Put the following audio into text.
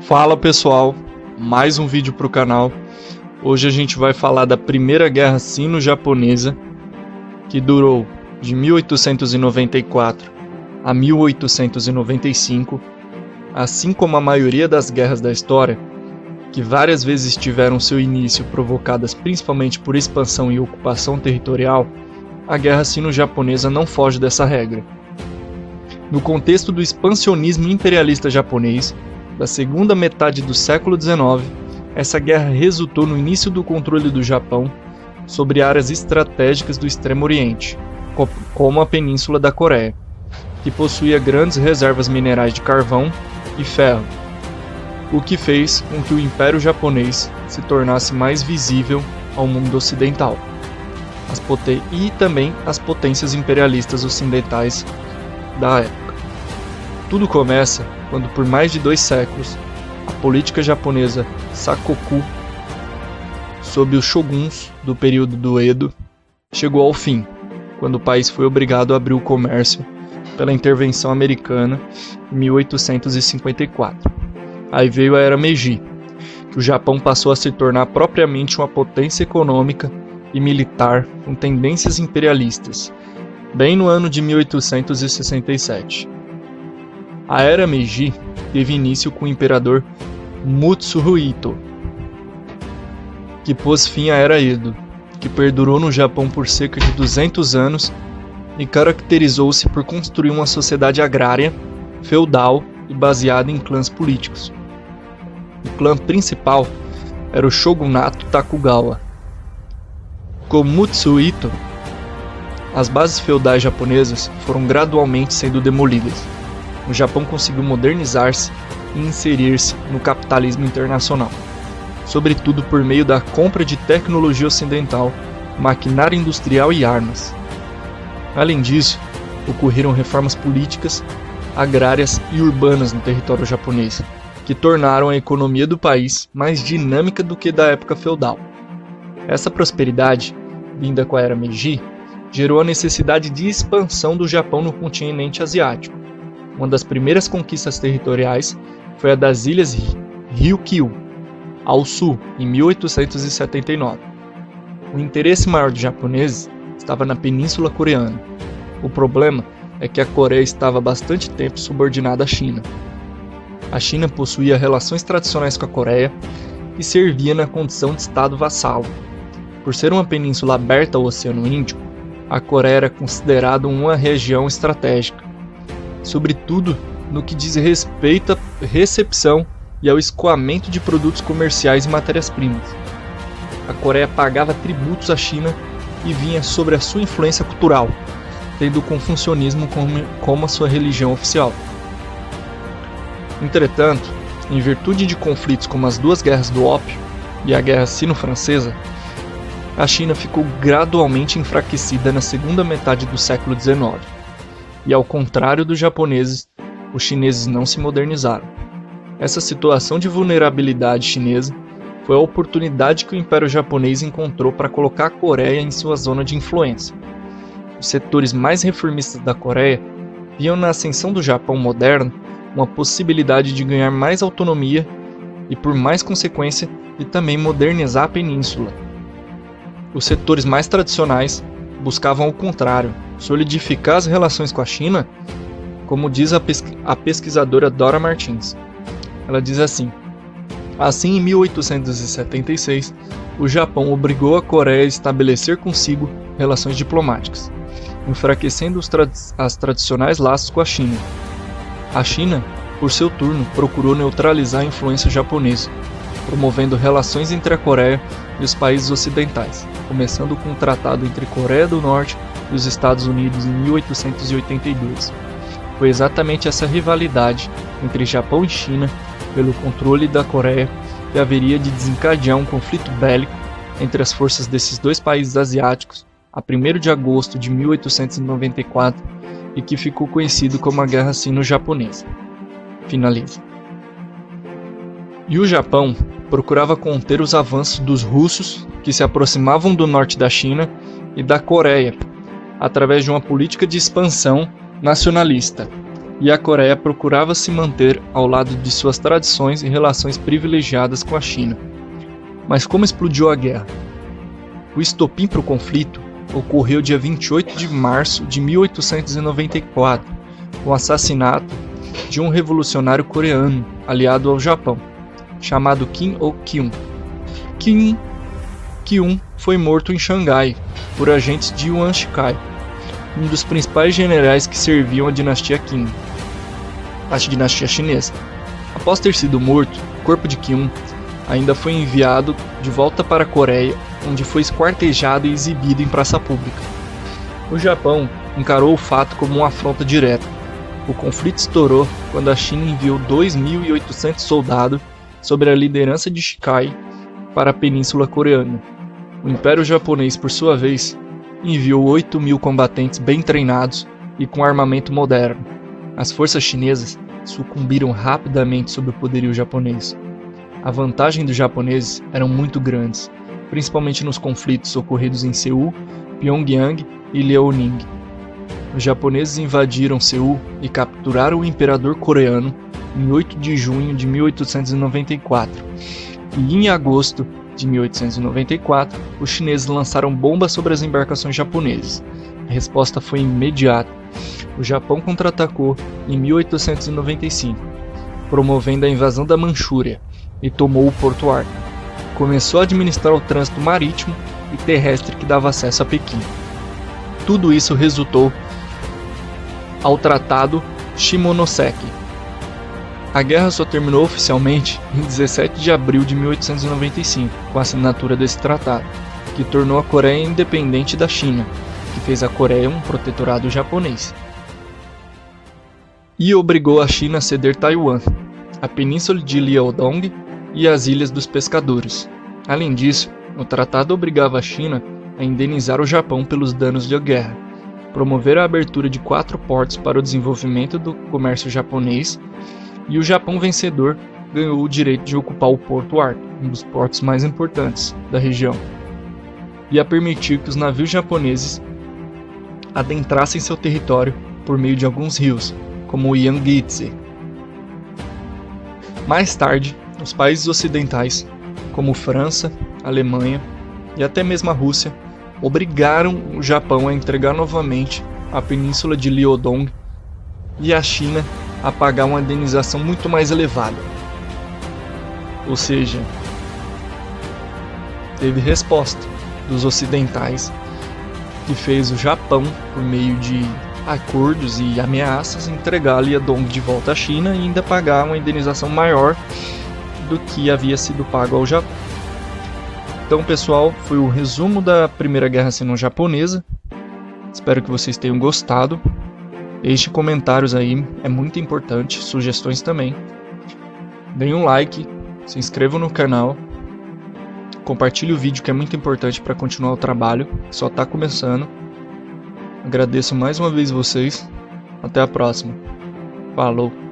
Fala pessoal, mais um vídeo para o canal. Hoje a gente vai falar da Primeira Guerra Sino-Japonesa, que durou de 1894 a 1895, assim como a maioria das guerras da história, que várias vezes tiveram seu início provocadas principalmente por expansão e ocupação territorial. A Guerra Sino-Japonesa não foge dessa regra. No contexto do expansionismo imperialista japonês, da segunda metade do século XIX, essa guerra resultou no início do controle do Japão sobre áreas estratégicas do Extremo Oriente, como a Península da Coreia, que possuía grandes reservas minerais de carvão e ferro, o que fez com que o Império Japonês se tornasse mais visível ao mundo ocidental, e também as potências imperialistas ocidentais da época. Tudo começa quando, por mais de 2 séculos, a política japonesa Sakoku, sob os shoguns do período do Edo, chegou ao fim, quando o país foi obrigado a abrir o comércio pela intervenção americana em 1854. Aí veio a Era Meiji, que o Japão passou a se tornar propriamente uma potência econômica e militar com tendências imperialistas, bem no ano de 1867. A Era Meiji teve início com o imperador Mutsuhito, que pôs fim à Era Edo, que perdurou no Japão por cerca de 200 anos e caracterizou-se por construir uma sociedade agrária, feudal e baseada em clãs políticos. O clã principal era o Shogunato Tokugawa. Com Mutsuhito, as bases feudais japonesas foram gradualmente sendo demolidas. O Japão conseguiu modernizar-se e inserir-se no capitalismo internacional, sobretudo por meio da compra de tecnologia ocidental, maquinária industrial e armas. Além disso, ocorreram reformas políticas, agrárias e urbanas no território japonês, que tornaram a economia do país mais dinâmica do que da época feudal. Essa prosperidade, vinda com a Era Meiji, gerou a necessidade de expansão do Japão no continente asiático. Uma das primeiras conquistas territoriais foi a das ilhas Ryukyu, ao sul, em 1879. O interesse maior dos japoneses estava na Península Coreana. O problema é que a Coreia estava há bastante tempo subordinada à China. A China possuía relações tradicionais com a Coreia e servia na condição de Estado vassalo. Por ser uma península aberta ao Oceano Índico, a Coreia era considerada uma região estratégica, sobretudo no que diz respeito à recepção e ao escoamento de produtos comerciais e matérias-primas. A Coreia pagava tributos à China e vinha sobre a sua influência cultural, tendo o confucionismo como a sua religião oficial. Entretanto, em virtude de conflitos como as 2 guerras do ópio e a Guerra Sino-Francesa, a China ficou gradualmente enfraquecida na segunda metade do século XIX. E ao contrário dos japoneses, os chineses não se modernizaram. Essa situação de vulnerabilidade chinesa foi a oportunidade que o Império Japonês encontrou para colocar a Coreia em sua zona de influência. Os setores mais reformistas da Coreia viam na ascensão do Japão moderno uma possibilidade de ganhar mais autonomia e, por mais consequência, de também modernizar a península. Os setores mais tradicionais buscavam o contrário, solidificar as relações com a China, como diz a pesquisadora Dora Martins. Ela diz assim: em 1876, o Japão obrigou a Coreia a estabelecer consigo relações diplomáticas, enfraquecendo as tradicionais laços com a China. A China, por seu turno, procurou neutralizar a influência japonesa, promovendo relações entre a Coreia e os países ocidentais, começando com o tratado entre Coreia do Norte e os Estados Unidos em 1882. Foi exatamente essa rivalidade entre Japão e China pelo controle da Coreia que haveria de desencadear um conflito bélico entre as forças desses 2 países asiáticos a 1º de agosto de 1894 e que ficou conhecido como a Guerra Sino-Japonesa. Finaliza. E o Japão procurava conter os avanços dos russos que se aproximavam do norte da China e da Coreia, através de uma política de expansão nacionalista, e a Coreia procurava se manter ao lado de suas tradições e relações privilegiadas com a China. Mas como explodiu a guerra? O estopim para o conflito ocorreu dia 28 de março de 1894, com o assassinato de um revolucionário coreano aliado ao Japão, chamado Kim Il-kyun. Kim Il-kyun foi morto em Xangai por agentes de Yuan Shikai, um dos principais generais que serviam a dinastia Qing, a dinastia chinesa. Após ter sido morto, o corpo de Kim ainda foi enviado de volta para a Coreia, onde foi esquartejado e exibido em praça pública. O Japão encarou o fato como uma afronta direta. O conflito estourou quando a China enviou 2.800 soldados sob a liderança de Shikai para a Península Coreana. O Império Japonês, por sua vez, enviou 8.000 combatentes bem treinados e com armamento moderno. As forças chinesas sucumbiram rapidamente sob o poderio japonês. A vantagem dos japoneses eram muito grandes, principalmente nos conflitos ocorridos em Seul, Pyongyang e Liaoning. Os japoneses invadiram Seul e capturaram o imperador coreano em 8 de junho de 1894. E em agosto de 1894, os chineses lançaram bombas sobre as embarcações japonesas. A resposta foi imediata. O Japão contra-atacou em 1895, promovendo a invasão da Manchúria, e tomou o Porto Arthur. Começou a administrar o trânsito marítimo e terrestre que dava acesso a Pequim. Tudo isso resultou ao Tratado Shimonoseki. A guerra só terminou oficialmente em 17 de abril de 1895, com a assinatura desse tratado, que tornou a Coreia independente da China, que fez a Coreia um protetorado japonês. E obrigou a China a ceder Taiwan, a Península de Liaodong e as Ilhas dos Pescadores. Além disso, o tratado obrigava a China a indenizar o Japão pelos danos da guerra, promover a abertura de 4 portos para o desenvolvimento do comércio japonês, e o Japão vencedor ganhou o direito de ocupar o Porto Arthur, um dos portos mais importantes da região, e a permitir que os navios japoneses adentrassem seu território por meio de alguns rios, como o Yangtze. Mais tarde, os países ocidentais, como França, Alemanha e até mesmo a Rússia, obrigaram o Japão a entregar novamente a Península de Liaodong e a China a pagar uma indenização muito mais elevada. Ou seja, teve resposta dos ocidentais, que fez o Japão, por meio de acordos e ameaças, entregar Liaodong de volta à China e ainda pagar uma indenização maior do que havia sido pago ao Japão. Então, pessoal, foi o resumo da Primeira Guerra Sino-Japonesa. Espero que vocês tenham gostado. Deixe comentários aí, é muito importante, sugestões também. Deem um like, se inscrevam no canal, compartilhe o vídeo, que é muito importante para continuar o trabalho, que só está começando. Agradeço mais uma vez vocês. Até a próxima. Falou!